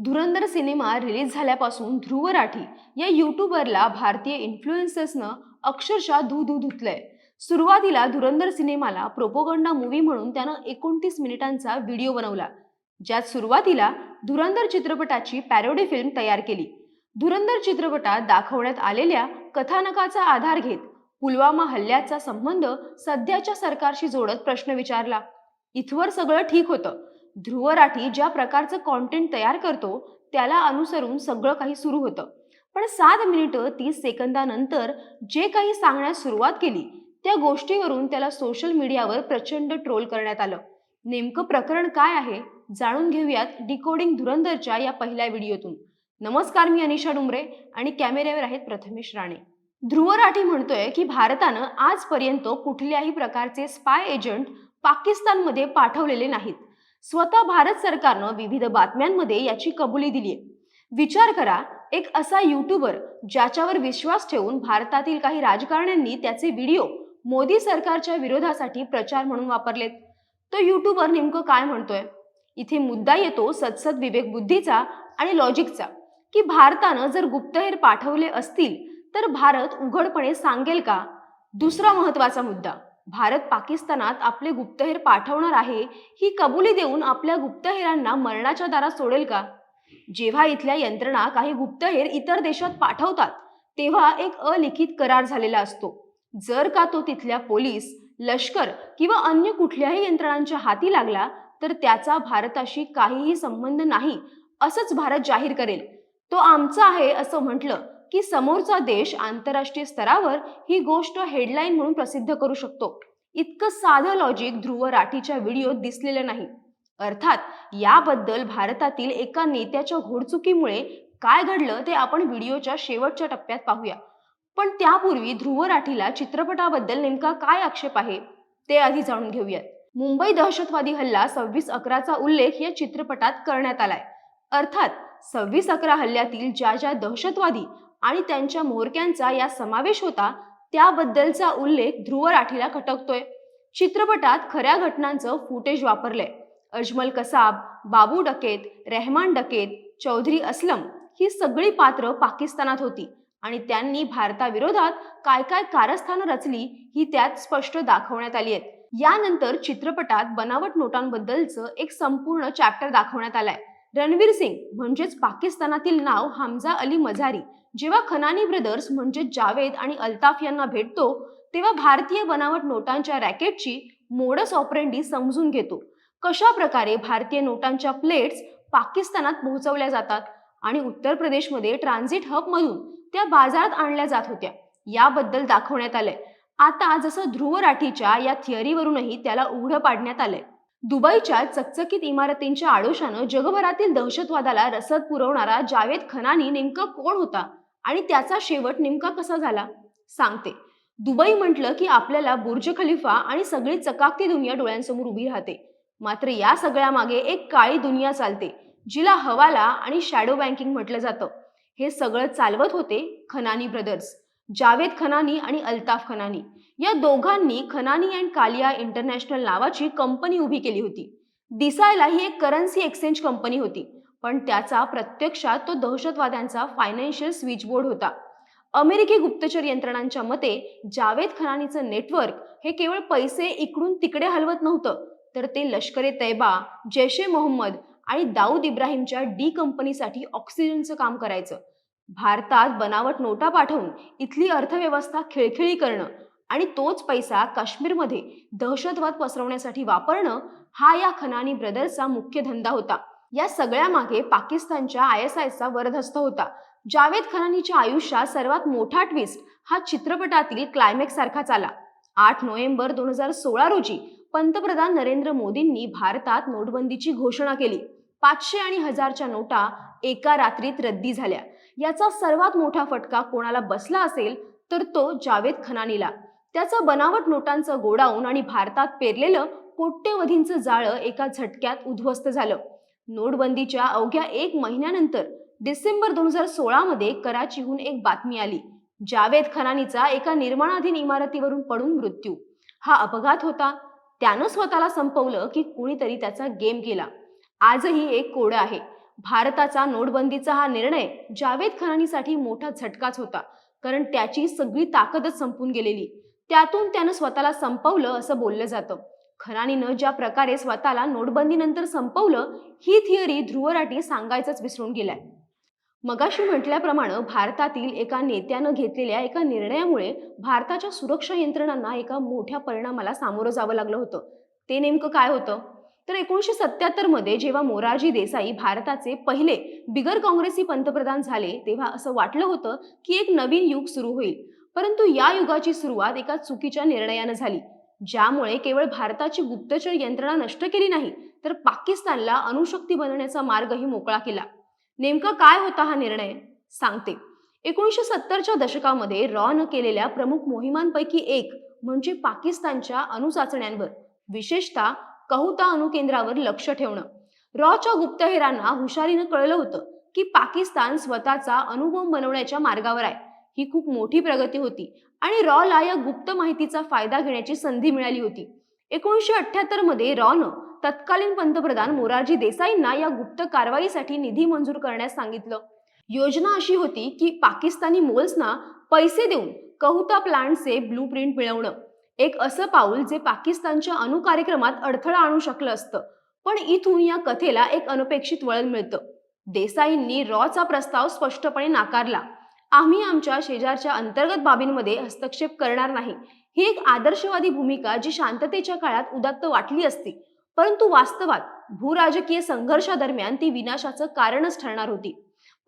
धुरंधर cinema release झाल्यापासून ध्रुव राठी या यूट्यूबरला भारतीय इन्फ्लुएन्सर्सनं अक्षरशः धू धुतलंय. सुरुवातीला धुरंधर सिनेमाला प्रोपोगंडा मूवी म्हणून त्यानं 29 मिनिटांचा व्हिडिओ बनवला, ज्यात सुरुवातीला धुरंधर चित्रपटाची पॅरोडी फिल्म तयार केली. धुरंधर चित्रपटात दाखवण्यात आलेल्या कथानकाचा आधार घेत पुलवामा हल्ल्याचा संबंध सध्याच्या सरकारशी जोडत प्रश्न विचारला. इथवर सगळं ठीक होतं. ध्रुव राठी ज्या प्रकारचं कॉन्टेंट तयार करतो त्याला अनुसरून सगळं काही सुरू होतं. पण 7 मिनिटं 30 सेकंदानंतर जे काही सांगण्यास सुरुवात केली त्या गोष्टीवरून त्याला सोशल मीडियावर प्रचंड ट्रोल करण्यात आलं. नेमकं प्रकरण काय आहे जाणून घेऊयात डिकोडिंग धुरंधरच्या या पहिल्या व्हिडिओतून. नमस्कार, मी अनिशा डुमरे आणि कॅमेऱ्यावर आहेत प्रथमेश राणे. ध्रुव राठी म्हणतोय की भारतानं आजपर्यंत कुठल्याही प्रकारचे स्पाय एजंट पाकिस्तानमध्ये पाठवलेले नाहीत. स्वतः भारत सरकारनं विविध बातम्यांमध्ये याची कबुली दिलीय. विचार करा, एक असा यूट्यूबर ज्याच्यावर विश्वास ठेवून भारतातील काही राजकारण्यांनी त्याचे व्हिडिओ मोदी सरकारच्या विरोधासाठी प्रचार म्हणून वापरलेत. तो यूट्यूबर नेमकं काय म्हणतोय? इथे मुद्दा येतो सदसद विवेक बुद्धीचा आणि लॉजिकचा, की भारतानं जर गुप्तहेर पाठवले असतील तर भारत उघडपणे सांगेल का? दुसरा महत्वाचा मुद्दा, भारत पाकिस्तानात आपले गुप्तहेर पाठवणार आहे ही कबुली देऊन आपल्या गुप्तहेरांना मरणाच्या दारात सोडेल का? जेव्हा इथल्या यंत्रणा काही गुप्तहेर इतर देशात पाठवतात तेव्हा एक अलिखित करार झालेला असतो. जर का तो तिथल्या पोलीस, लष्कर किंवा अन्य कुठल्याही यंत्रणांच्या हाती लागला तर त्याचा भारताशी काहीही संबंध नाही असंच भारत जाहीर करेल. तो आमचा आहे असं म्हटलं की समोरचा देश आंतरराष्ट्रीय स्तरावर ही गोष्ट हेडलाईन म्हणून प्रसिद्ध करू शकतो. इतकं साधं लॉजिक ध्रुव राठीच्या व्हिडिओत दिसलेलं नाही. अर्थात याबद्दल भारतातील एका नेत्याच्या घोडचुकीमुळे काय घडलं ते आपण व्हिडिओच्या शेवटच्या टप्प्यात पाहूया. पण त्यापूर्वी ध्रुव राठीला चित्रपटाबद्दल नेमका काय आक्षेप आहे ते आधी जाणून घेऊयात. मुंबई दहशतवादी हल्ला 26/11चा उल्लेख या चित्रपटात करण्यात आलाय. अर्थात 26/11 हल्ल्यातील ज्या ज्या दहशतवादी आणि त्यांच्या म्होरक्यांचा या समावेश होता त्याबद्दलचा उल्लेख ध्रुव राठीला खटकतोय. चित्रपटात खऱ्या घटनांचं फुटेज वापरलंय. अजमल कसाब, बाबू डकेत, रहमान डकेत, चौधरी असलम ही सगळी पात्र पाकिस्तानात होती आणि त्यांनी भारताविरोधात काय काय कारस्थानं रचली ही त्यात स्पष्ट दाखवण्यात आली आहेत. यानंतर चित्रपटात बनावट नोटांबद्दलचं एक संपूर्ण चॅप्टर दाखवण्यात आलाय. रणवीर सिंग म्हणजेच पाकिस्तानातील नाव हमजा अली मझारी जेव्हा खनानी ब्रदर्स म्हणजे जावेद आणि अल्ताफ यांना भेटतो तेव्हा भारतीय बनावट नोटांच्या रॅकेटची मोडस ऑपरेंडी समजून घेतो. कशा प्रकारे भारतीय नोटांच्या प्लेट्स पाकिस्तानात पोहोचवल्या जातात आणि उत्तर प्रदेशमध्ये ट्रान्झिट हब मधून त्या बाजारात आणल्या जात होत्या याबद्दल दाखवण्यात आलंय. आता जसं ध्रुव राठीच्या या थिअरीवरूनही त्याला उघडं पाडण्यात आलंय. दुबईच्या चकचकीत इमारतींच्या आडोशानं जगभरातील दहशतवादाला रसद पुरवणारा जावेद खनानी नेमका कोण होता आणि त्याचा शेवट नेमका कसा झाला सांगते. दुबई म्हटलं की आपल्याला बुर्ज खलिफा आणि सगळी चकाकती दुनिया डोळ्यांसमोर उभी राहते. मात्र या सगळ्या मागे एक काळी दुनिया चालते जिला हवाला आणि शॅडो बँकिंग म्हटलं जातं. हे सगळं चालवत होते खनानी ब्रदर्स, जावेद खनानी आणि अल्ताफ खनानी. या दोघांनी खनानी अँड कालिया इंटरनॅशनल नावाची कंपनी उभी केली होती. दिसायला ही एक करन्सी एक्सचेंज कंपनी होती, पण त्याचा प्रत्यक्षात तो दहशतवाद्यांचा फायनान्शियल स्विचबोर्ड होता. अमेरिकी गुप्तचर यंत्रणांच्या मते जावेद खनानीचं नेटवर्क हे केवळ पैसे इकडून तिकडे हलवत नव्हतं, तर ते लष्कर ए तैयबा, जैश ए मोहम्मद आणि दाऊद इब्राहिमच्या डी कंपनीसाठी ऑक्सिजनचं काम करायचं. भारतात बनावट नोटा पाठवून इथली अर्थव्यवस्था खिळखिळी करणं आणि तोच पैसा काश्मीरमध्ये दहशतवाद पसरवण्यासाठी वापरणं हा या खनानी ब्रदर्सचा मुख्य धंदा होता. या सगळ्या मागे पाकिस्तानच्या ISIचा वरदहस्त होता. जावेद खनानीच्या आयुष्यात सर्वात मोठा ट्विस्ट हा चित्रपटातील क्लायमॅक्स सारखाच आला. 8 नोव्हेंबर 2016 रोजी पंतप्रधान नरेंद्र मोदींनी भारतात नोटबंदीची घोषणा केली. 500 आणि 1000च्या नोटा एका रात्रीत रद्दी झाल्या. याचा सर्वात मोठा फटका कोणाला बसला असेल तर तो जावेद खनानीला. त्याचं बनावट नोटांचं गोडाऊन आणि भारतात पेरलेलं कोट्यवधींचं जाळं एका झटक्यात उद्ध्वस्त झालं. नोटबंदीच्या अवघ्या 1 महिन्यानंतर डिसेंबर 2016 मध्ये कराचीहून एक बातमी आली. जावेद खनानीचा एका निर्माणाधीन इमारतीवरून पडून मृत्यू. हा अपघात होता. त्यानं स्वतःला संपवलं की कुणीतरी त्याचा गेम केला. आजही एक कोड आहे. भारताचा नोटबंदीचा हा निर्णय जावेद खरानीसाठी मोठा झटकाच होता, कारण त्याची सगळी ताकदच संपून गेलेली. त्यातून त्यानं स्वतःला संपवलं असं बोललं जातं. खरानीनं ज्या प्रकारे स्वतःला नोटबंदीनंतर संपवलं, ही थिअरी ध्रुव राठी सांगायचंच विसरून गेलाय. मगाशी म्हटल्याप्रमाणे भारतातील एका नेत्यानं घेतलेल्या एका निर्णयामुळे भारताच्या सुरक्षा यंत्रणांना एका मोठ्या परिणामाला सामोरं जावं लागलं होतं. ते नेमकं काय होतं? तर 1977 मध्ये जेव्हा मोरारजी देसाई भारताचे पहिले बिगर काँग्रेसी पंतप्रधान झाले, तेव्हा असं वाटलं होतं की एक नवीन युग सुरू होईल. परंतु या युगाची सुरुवात एका चुकीच्या निर्णयानं झाली, ज्यामुळे केवळ भारताची गुप्तचर यंत्रणा नष्ट केली नाही, तर पाकिस्तानला अणुशक्ती बनवण्याचा मार्गही मोकळा केला. नेमका काय होता हा निर्णय? सांगते. 1970च्या दशकामध्ये रॉ केलेल्या प्रमुख मोहिमांपैकी एक म्हणजे पाकिस्तानच्या अणुचाचण्यांवर, विशेषतः कहुता अणुकेंद्रावर लक्ष ठेवणं. रॉच्या गुप्तहेरांना हुशारीनं कळलं होतं की पाकिस्तान स्वतःचा अणुबॉम्ब बनवण्याच्या मार्गावर आहे. ही खूप मोठी प्रगती होती आणि रॉला या गुप्त माहितीचा फायदा घेण्याची संधी मिळाली होती. 1978 मध्ये रॉनं तत्कालीन पंतप्रधान मोरारजी देसाईंना या गुप्त कारवाईसाठी निधी मंजूर करण्यास सांगितलं. योजना अशी होती की पाकिस्तानी मोल्सना पैसे देऊन कहुता प्लांटचे ब्लूप्रिंट मिळवणं. एक असं पाऊल जे पाकिस्तानच्या अणु कार्यक्रमात अडथळा आणू शकलं असतं. पण इथून या कथेला एक अनपेक्षित वळण मिळतं. देसाईंनी रॉचा प्रस्ताव स्पष्टपणे नाकारला. आम्ही आमच्या शेजारच्या अंतर्गत बाबींमध्ये हस्तक्षेप करणार नाही, ही एक आदर्शवादी भूमिका जी शांततेच्या काळात उदात्त वाटली असती, परंतु वास्तवात भूराजकीय संघर्षादरम्यान ती विनाशाचं कारणच ठरणार होती.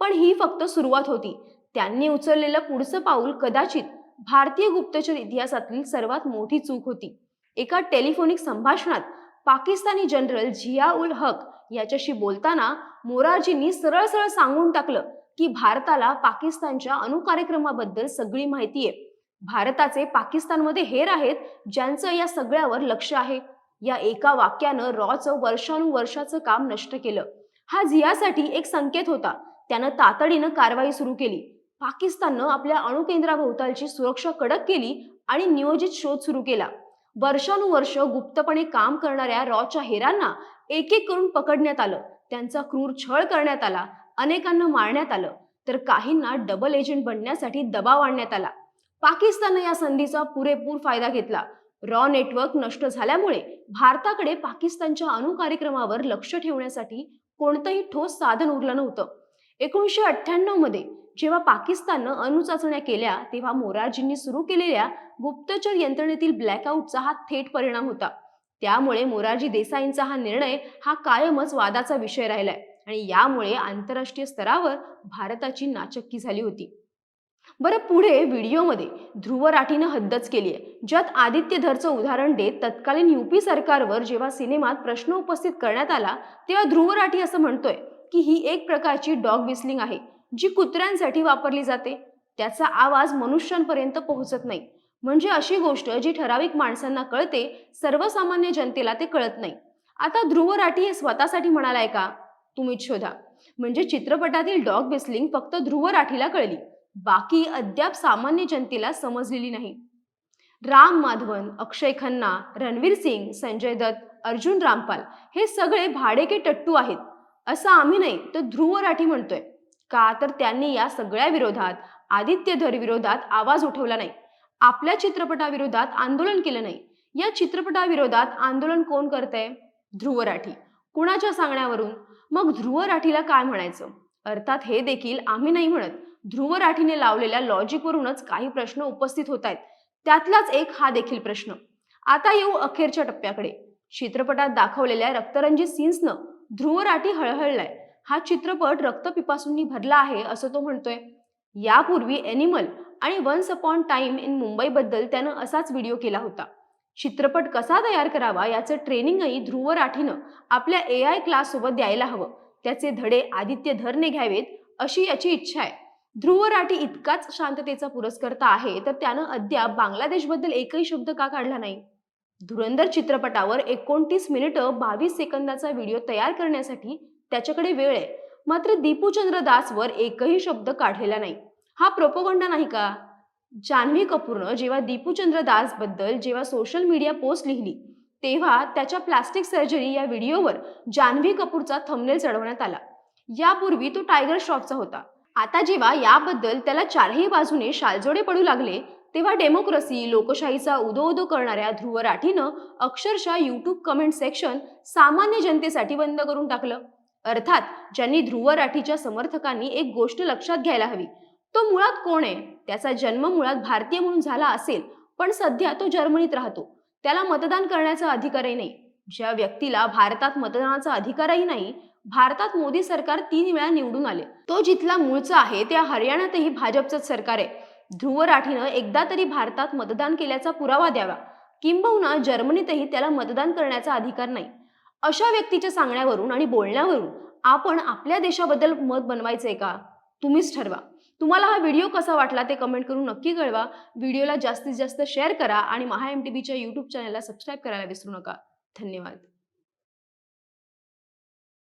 पण ही फक्त सुरुवात होती. त्यांनी उचललेलं पुढचं पाऊल कदाचित भारतीय गुप्तचर इतिहासातील सर्वात मोठी चूक होती. एका टेलिफोनिक संभाषणात पाकिस्तानी जनरल झिया उल हक याच्याशी बोलताना मोरारजींनी सरळ सरळ सांगून टाकलं की भारताला पाकिस्तानच्या अणु कार्यक्रमाबद्दल सगळी माहिती आहे. भारताचे पाकिस्तानमध्ये हेर आहेत ज्यांचं या सगळ्यावर लक्ष आहे. या एका वाक्यानं रॉचं वर्षानुवर्षाचं काम नष्ट केलं. हा झियासाठी एक संकेत होता. त्यानं तातडीनं कारवाई सुरू केली. पाकिस्ताननं आपल्या अणुकेंद्राभोवतालची सुरक्षा कडक केली आणि नियोजित शोध सुरू केला. वर्षानुवर्ष गुप्तपणे काम करणाऱ्या रॉच्या हेरांना एक एक करून पकडण्यात आलं. त्यांचा क्रूर छळ करण्यात आला. अनेकांना मारण्यात आलं, तर काहींना डबल एजंट बनण्यासाठी दबाव आणण्यात आला. पाकिस्तानने या संधीचा पुरेपूर फायदा घेतला. रॉ नेटवर्क नष्ट झाल्यामुळे भारताकडे पाकिस्तानच्या अणु कार्यक्रमावर लक्ष ठेवण्यासाठी कोणतंही ठोस साधन उरलं नव्हतं. 1998 मध्ये जेव्हा पाकिस्ताननं अणुचाचण्या केल्या, तेव्हा मोरारजींनी सुरू केलेल्या गुप्तचर यंत्रणेतील ब्लॅकआउटचा हा थेट परिणाम होता. त्यामुळे मोरारजी देसाईंचा हा निर्णय हा कायमच वादाचा विषय राहिलाय आणि यामुळे आंतरराष्ट्रीय स्तरावर भारताची नाचक्की झाली होती. बरं, पुढे व्हिडिओमध्ये ध्रुव राठीनं हद्दच केली आहे, ज्यात आदित्य धरचं उदाहरण देत तत्कालीन यूपी सरकारवर जेव्हा सिनेमात प्रश्न उपस्थित करण्यात आला, तेव्हा ध्रुव राठी असं म्हणतोय की ही एक प्रकारची डॉग विस्लिंग आहे, जी कुत्र्यांसाठी वापरली जाते. त्याचा आवाज मनुष्यांपर्यंत पोहोचत नाही. म्हणजे अशी गोष्ट जी ठराविक माणसांना कळते, सर्वसामान्य जनतेला ते कळत नाही. आता ध्रुव राठी हे स्वतःसाठी म्हणालाय का? तुम्हीच शोधा. म्हणजे चित्रपटातील डॉग विस्लिंग फक्त ध्रुव राठीला कळली, बाकी अद्याप सामान्य जनतेला समजलेली नाही. राम माधवन, अक्षय खन्ना, रणवीर सिंग, संजय दत्त, अर्जुन रामपाल हे सगळे भाडेके टट्टू आहेत असं आम्ही नाही, तर ध्रुव राठी म्हणतोय. का तर त्यांनी या सगळ्या विरोधात, आदित्य धर विरोधात आवाज उठवला नाही. आपल्या चित्रपटाविरोधात आंदोलन केलं नाही. या चित्रपटाविरोधात आंदोलन कोण करतंय? ध्रुव राठी. कुणाच्या सांगण्यावरून? मग ध्रुव राठीला काय म्हणायचं? अर्थात हे देखील आम्ही नाही म्हणत. ध्रुव राठीने लावलेल्या लॉजिकवरूनच काही प्रश्न उपस्थित होत आहेत. त्यातलाच एक हा देखील प्रश्न. आता येऊ अखेरच्या टप्प्याकडे. चित्रपटात दाखवलेल्या रक्तरंजित सीन्सनं ध्रुव राठी हळहळलाय. हा चित्रपट रक्तपिपासूंनी भरला आहे असं तो म्हणतोय. यापूर्वी एनिमल आणि once upon time in Mumbai बद्दल त्यानं असाच व्हिडिओ केला होता. चित्रपट कसा तयार करावा याचं ट्रेनिंगही ध्रुव राठीनं आपल्या AI क्लास सोबत द्यायला हवं. त्याचे धडे आदित्य धरने घ्यावेत अशी याची इच्छा आहे. ध्रुव राठी इतकाच शांततेचा पुरस्कर्ता आहे, तर त्यानं अद्याप बांगलादेशबद्दल एकही शब्द का काढला नाही? धुरंधर चित्रपटावर 29 मिनिटं 22 सेकंदाचा व्हिडिओ तयार करण्यासाठी त्याच्याकडे वेळ आहे, मात्र दीपू चंद्र दासवर एकही शब्द काढलेला नाही. हा प्रोपोगंडा नाही का? जान्हवी कपूरनं जेव्हा दीपू चंद्र दास बद्दल जेव्हा सोशल मीडिया पोस्ट लिहिली, तेव्हा त्याच्या प्लास्टिक सर्जरी या व्हिडिओवर जान्हवी कपूरचा थंबनेल चढवण्यात आला. यापूर्वी तो टायगर श्रॉफचा होता. आता जेव्हा याबद्दल त्याला चारही बाजूने शालजोडे पडू लागले, तेव्हा डेमोक्रेसी, लोकशाहीचा उदो करणाऱ्या ध्रुव राठीनं अक्षरशः यूट्यूब कमेंट सेक्शन सामान्य जनतेसाठी बंद करून टाकलं. अर्थात ज्यांनी ध्रुव राठीच्या समर्थकांनी एक गोष्ट लक्षात घ्यायला हवी, तो मुळात कोण आहे? त्याचा जन्म मुळात भारतीय म्हणून झाला असेल, पण सध्या तो जर्मनीत राहतो. त्याला मतदान करण्याचा अधिकारही नाही. ज्या व्यक्तीला भारतात मतदानाचा अधिकारही नाही, भारतात मोदी सरकार 3 वेळा निवडून आले, तो जिथला मूळचा आहे त्या हरियाणातही भाजपचंच सरकार आहे. ध्रुव राठीनं एकदा तरी भारतात मतदान केल्याचा पुरावा द्यावा, किंबहुना जर्मनीतही त्याला मतदान करण्याचा अधिकार नाही. अशा व्यक्तीच्या सांगण्यावरून आणि बोलण्यावरून आपण आपल्या देशाबद्दल मत बनवायचंय का? तुम्हीच ठरवा. तुम्हाला हा व्हिडिओ कसा वाटला ते कमेंट करून नक्की कळवा. व्हिडिओला जास्तीत जास्त शेअर करा आणि महा MTBच्या यूट्यूब चॅनलला सबस्क्राईब करायला विसरू नका. धन्यवाद.